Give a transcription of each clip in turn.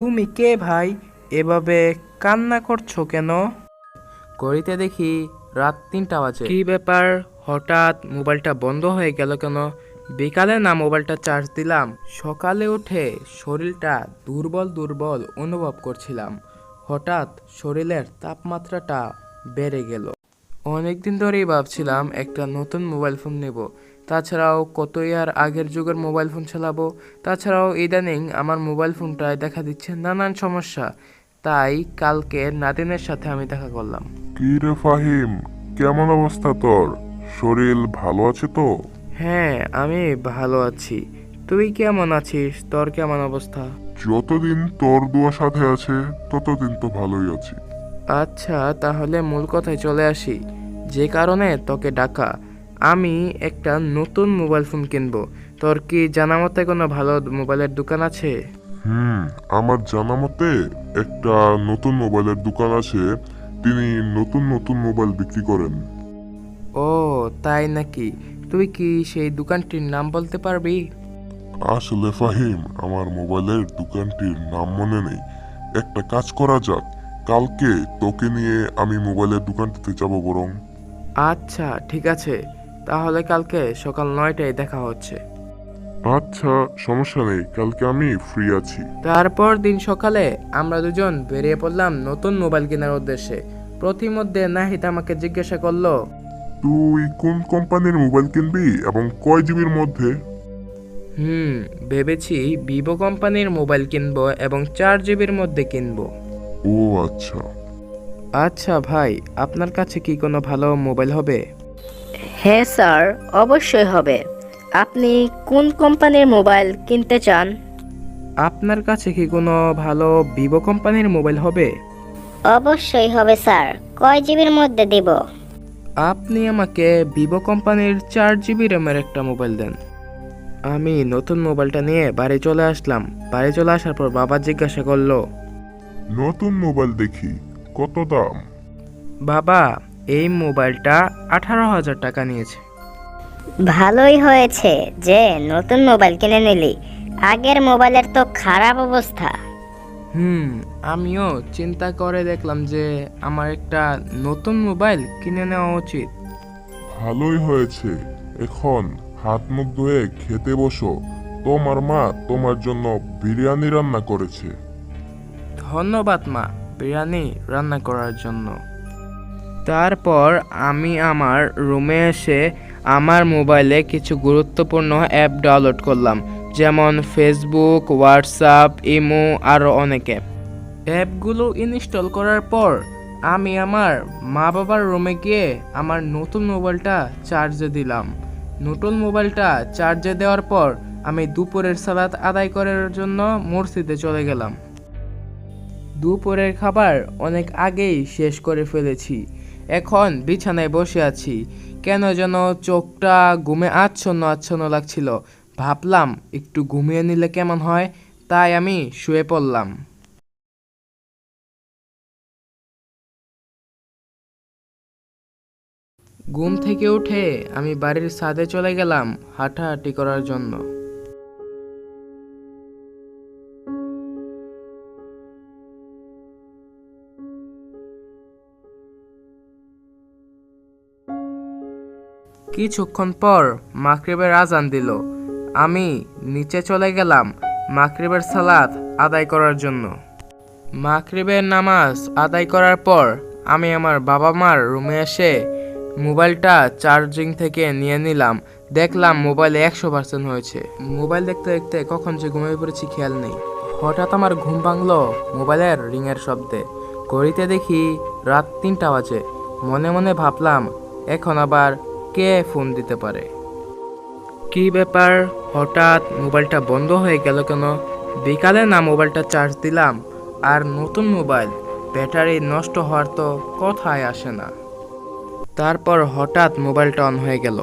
তুমি কে ভাই? এভাবে কান্না করছো কেন? ঘড়িতে দেখি রাত ৩টা বাজে। কি ব্যাপার, হঠাৎ মোবাইলটা বন্ধ হয়ে গেল কেন? বিকালে না মোবাইলটা চার্জ দিলাম, সকালে উঠে শরীরটা দুর্বল দুর্বল অনুভব করছিলাম। হঠাৎ শরীরের তাপমাত্রাটা বেড়ে গেল। অনেকদিন ধরেই ভাবছিলাম একটা নতুন মোবাইল ফোন নেব। তাছাড়াও কতই আর আগের যুগের মোবাইল ফোন চালাবো। তাছাড়াও ইদানিং আমার মোবাইল ফোনটায় দেখা দিচ্ছে নানান সমস্যা। তাই কালকে নাদিনের সাথে আমি দেখা করলাম। কি রে ফাহিম, কেমন অবস্থা তোর? শরীর ভালো আছে তো? হ্যাঁ, আমি ভালো আছি। তুই কেমন আছিস? তোর কেমন অবস্থা? যতদিন তোর দোয়া সাথে আছে ততদিন তো ভালোই আছি। আচ্ছা, তাহলে মূল কথায় চলে আসি। যে কারণে তোকে ডাকা, আমি একটা নতুন মোবাইল ফোন কিনবো। তোর কি জানা মতে কোনো ভালো মোবাইলের দোকান আছে? আমার জানা মতে একটা নতুন মোবাইলের দোকান আছে। তিনি নতুন নতুন মোবাইল বিক্রি করেন। ও, তাই নাকি? তুই কি সেই দোকানটির নাম বলতে পারবি? আসলে ফাহিম, আমার মোবাইলের দোকানটির নাম মনে নেই। একটা কাজ করা যাক, কালকে তোকে নিয়ে আমি মোবাইলের দোকানটিতে যাব বরং। আচ্ছা, ঠিক আছে। তাহলে কালকে সকাল 9টায় দেখা হচ্ছে। আচ্ছা, সমস্যা নেই, কালকে আমি ফ্রি আছি। তারপর দিন সকালে আমরা দুজন বেরিয়ে পড়লাম নতুন মোবাইল কেনার উদ্দেশ্যে। প্রতিমধ্যে নাহিদ আমাকে জিজ্ঞাসা করলো, তুই কোন কোম্পানির মোবাইল কিনবি এবং কয় জিবির মধ্যে? ভেবেছি ভিভো কোম্পানির মোবাইল কিনবো এবং 4 জিবির মধ্যে কিনবো। ও আচ্ছা। আচ্ছা ভাই, আপনার কাছে কি কোনো ভালো মোবাইল হবে? হ্যাঁ স্যার, অবশ্যই হবে। আপনি কোন কোম্পানির মোবাইল কিনতে চান? আপনার কাছে কি কোনো ভালো ভিভো কোম্পানির মোবাইল হবে? অবশ্যই হবে স্যার। কয় জিবির মধ্যে দিব? আপনি আমাকে ভিভো কোম্পানির 4 জিবি র্যামের একটা মোবাইল দেন। আমি নতুন মোবাইলটা নিয়ে বাড়ি চলে আসলাম। বাড়ি চলে আসার পর বাবা জিজ্ঞাসা করলো, নতুন মোবাইল দেখি, কত দাম? বাবা, এই মোবাইলটা 18,000 টাকা নিয়েছে। ভালোই হয়েছে যে নতুন মোবাইল কিনে নিলি। আগের মোবাইলের তো খারাপ অবস্থা। আমিও চিন্তা করে দেখলাম যে আমার একটা নতুন মোবাইল কিনে নেওয়া উচিত। ভালোই হয়েছে। এখন হাত মুখ ধুয়ে খেতে বসো। তোমার মা তোমার জন্য বিরিয়ানি রান্না করেছে। ধন্যবাদ মা, বিরিয়ানি রান্না করার জন্য। তারপর আমি আমার রুমে এসে আমার মোবাইলে কিছু গুরুত্বপূর্ণ অ্যাপ ডাউনলোড করলাম, যেমন ফেসবুক, হোয়াটসঅ্যাপ, ইমো, আরও অনেক অ্যাপ। অ্যাপগুলো ইনস্টল করার পর আমি আমার মা বাবার রুমে গিয়ে আমার নতুন মোবাইলটা চার্জে দিলাম। নতুন মোবাইলটা চার্জে দেওয়ার পর আমি দুপুরের সালাত আদায় করার জন্য মসজিদে চলে গেলাম। দুপুরের খাবার অনেক আগেই শেষ করে ফেলেছি। এখন বিছানায় বসে আছি। কেন যেন চোখটা ঘুমে আচ্ছন্ন আচ্ছন্ন লাগছিল। ভাবলাম একটু ঘুমিয়ে নিলে কেমন হয়, তাই আমি শুয়ে পড়লাম। ঘুম থেকে উঠে আমি বাড়ির ছাদে চলে গেলাম হাঁটাহাঁটি করার জন্য। কিছুক্ষণ পর মাগরিবের আজান দিল। আমি নিচে চলে গেলাম মাগরিবের সালাত আদায় করার জন্য। মাগরিবের নামাজ আদায় করার পর আমি আমার বাবা মার রুমে এসে মোবাইলটা চার্জিং থেকে নিয়ে নিলাম। দেখলাম মোবাইলে 100% হয়েছে। মোবাইল দেখতে দেখতে কখন যে ঘুমিয়ে পড়েছি খেয়াল নেই। হঠাৎ আমার ঘুম ভাঙলো মোবাইলের রিংয়ের শব্দে। ঘড়িতে দেখি রাত 3টা বাজে। মনে মনে ভাবলাম, এখন আবার কে ফোন দিতে পারে? কি ব্যাপার, হঠাৎ মোবাইলটা বন্ধ হয়ে গেল কেন? বিকালে না মোবাইলটা চার্জ দিলাম, আর নতুন মোবাইল, ব্যাটারি নষ্ট হওয়ার তো কথাই আসে না। তারপর হঠাৎ মোবাইলটা অন হয়ে গেল।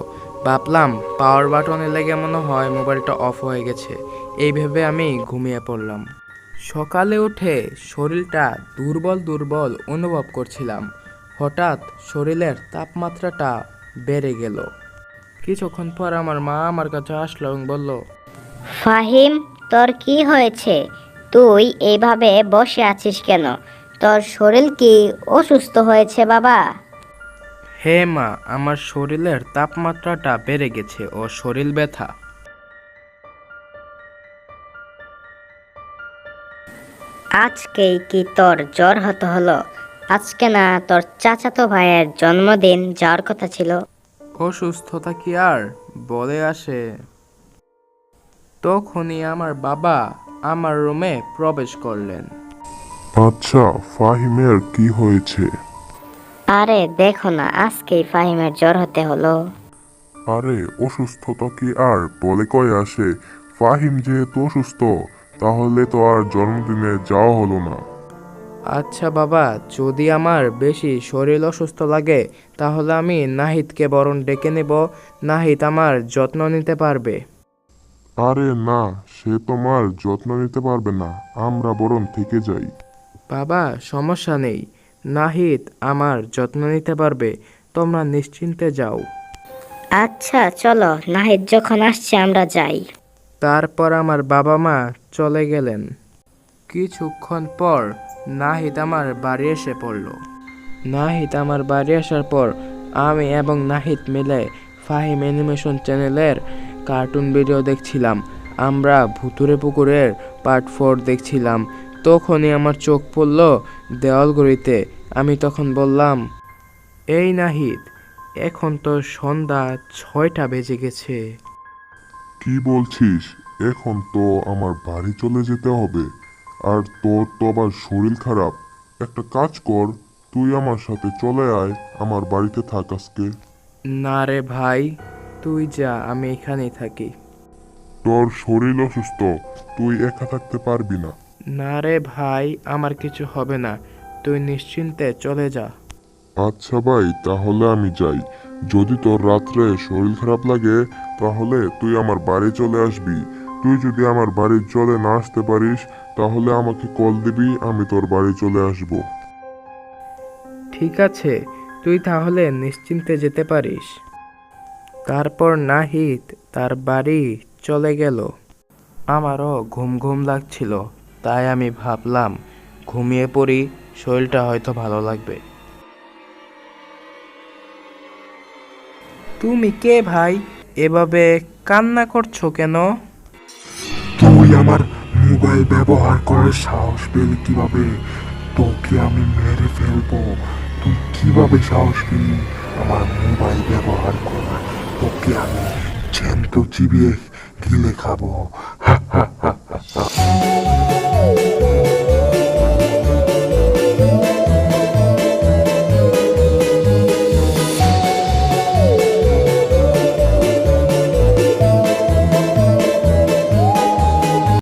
ভাবলাম পাওয়ার বাটনে লেগে মনে হয় মোবাইলটা অফ হয়ে গেছে। এই ভেবে আমি ঘুমিয়ে পড়লাম। সকালে উঠে শরীরটা দুর্বল দুর্বল অনুভব করছিলাম। হঠাৎ শরীরের তাপমাত্রাটা বেড়ে গেল। কিছুক্ষণ পর আমার মা আমার কাছে আসলো এবং বলল, ফাহিম, তোর কি হয়েছে? তুই এইভাবে বসে আছিস কেন? তোর শরীর কি অসুস্থ হয়েছে বাবা? হে মা, আমার শরীরের তাপমাত্রাটা বেড়ে গেছে ও শরীর ব্যথা। আজকেই কি তোর জ্বর হলো? আজকে না তোর চাচাতো ভাইয়ের জন্মদিন, যাওয়ার কথা ছিল। অসুস্থতা কি আর বলে আসে? তখনই আমার বাবা আমার রুমে প্রবেশ করলেন। আচ্ছা, ফাহিমের কি হয়েছে? আরে দেখো না, আজকেই ফাহিমের জ্বর হলো। আরে অসুস্থতা কি আর বলে কয়ে আসে? ফাহিম যেহেতু অসুস্থ, তাহলে তো আর জন্মদিনে যাওয়া হলো না। আচ্ছা বাবা, যদি আমার বেশি শরীর অসুস্থ লাগে তাহলে আমি নাহিদকে বরং ডেকে নেব, নাহিদ আমার যত্ন নিতে পারবে। আরে না, সে তোমার যত্ন নিতে পারবে না, আমরা বরং থেকে যাই। বাবা সমস্যা নেই, নাহিদ আমার যত্ন নিতে পারবে, তোমরা নিশ্চিন্তে যাও। আচ্ছা চলো, নাহিদ যখন আসছে আমরা যাই। তারপর আমার বাবা মা চলে গেলেন। কিছুক্ষণ পর নাহিদ আমার বাড়ি এসে পড়ল। নাহিদ আমার বাড়ি আসার পর আমি এবং নাহিদ মিলে ফাহিম অ্যানিমেশন চ্যানেলের কার্টুন ভিডিও দেখছিলাম। আমরা ভুতুরে পুকুরের পার্ট 4 দেখছিলাম। তখনই আমার চোখ পড়ল দেওয়াল ঘড়িতে। আমি তখন বললাম, এই নাহিদ, এখন তো সন্ধ্যা 6টা বেজে গেছে। কি বলছিস? এখন তো আমার বাড়ি চলে যেতে হবে, আর তোর তো আবার শরীর খারাপ। একটা কাজ কর, তুই আমার সাথে চলে আয়, আমার বাড়িতে থাক আজকে। না রে ভাই, তুই যা, আমি এখানেই থাকি। তোর শরীর অসুস্থ, তুই একা থাকতে পারবি না। না রে ভাই, আমার কিছু হবে না, তুই নিশ্চিন্তে চলে যা। আচ্ছা ভাই, তাহলে আমি যাই। যদি তোর রাত্রে শরীর খারাপ লাগে, তাহলে তুই আমার বাড়ি চলে আসবি। তুই যদি আমার বাড়ি চলে না আসতে পারিস, তাহলে আমাকে কল দিবি, আমি তোর বাড়ি চলে আসব। ঠিক আছে, তুই তাহলে নিশ্চিন্তে যেতে পারিস। তারপর নাহিদ তার বাড়ি চলে গেল। আমারও ঘুম ঘুম লাগছিল, তাই আমি ভাবলাম ঘুমিয়ে পড়ি, শরীরটা হয়তো ভালো লাগবে। তুমি কে ভাই? এভাবে কান্না করছো কেন? তুই আমার মোবাইল ব্যবহার করার সাহস পেলি কিভাবে? তোকে আমি মেরে ফেলবো। তুই কিভাবে সাহস পেলি আমার মোবাইল ব্যবহার করার? তোকে আমি জ্যান্ত চিবিয়ে গিলে খাবো।